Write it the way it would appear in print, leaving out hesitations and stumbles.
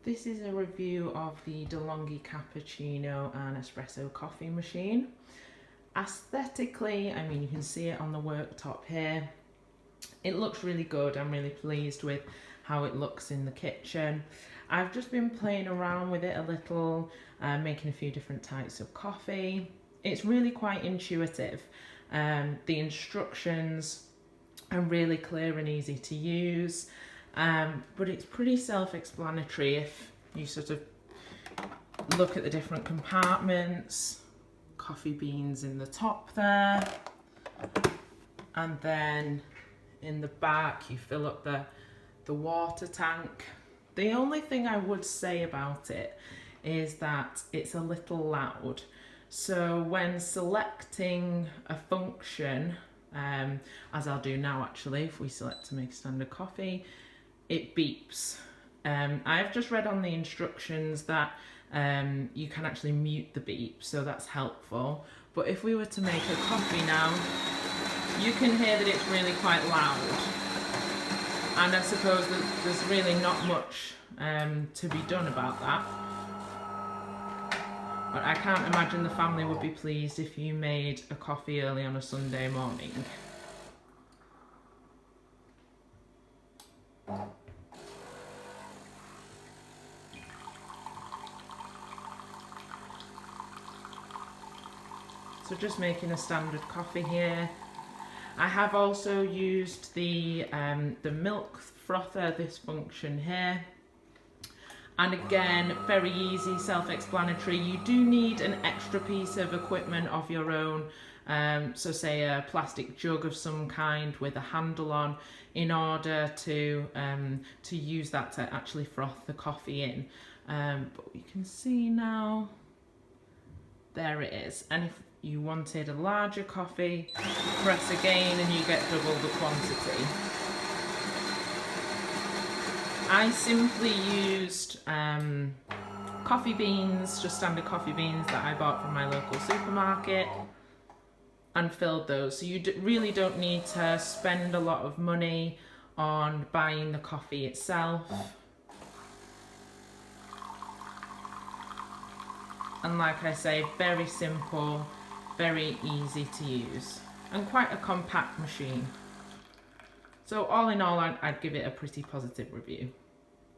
This is a review of the Delonghi cappuccino and espresso coffee machine. Aesthetically, I mean, you can see it on the worktop here. It looks really good. I'm really pleased with how it looks in the kitchen. I've just been playing around with it a little, making a few different types of coffee. It's really quite intuitive. The instructions are really clear and easy to use. But it's pretty self-explanatory if you sort of look at the different compartments. Coffee beans in the top there, and then in the back you fill up the water tank. The only thing I would say about it is that it's a little loud. So when selecting a function, as I'll do now actually, if we select to make a standard coffee, it beeps. I've just read on the instructions that you can actually mute the beep, so that's helpful. But if we were to make a coffee now, you can hear that it's really quite loud. And I suppose that there's really not much to be done about that. But I can't imagine the family would be pleased if you made a coffee early on a Sunday morning. So just making a standard coffee here. I have also used the milk frother, this function here. And again, very easy, self-explanatory. You do need an extra piece of equipment of your own. So say a plastic jug of some kind with a handle on, in order to use that to actually froth the coffee in. But you can see now, there it is. And if you wanted a larger coffee, press again and you get double the quantity. I simply used coffee beans, just standard coffee beans that I bought from my local supermarket, and filled those. So you really don't need to spend a lot of money on buying the coffee itself. And like I say, very simple, very easy to use, and quite a compact machine. So all in all, I'd give it a pretty positive review.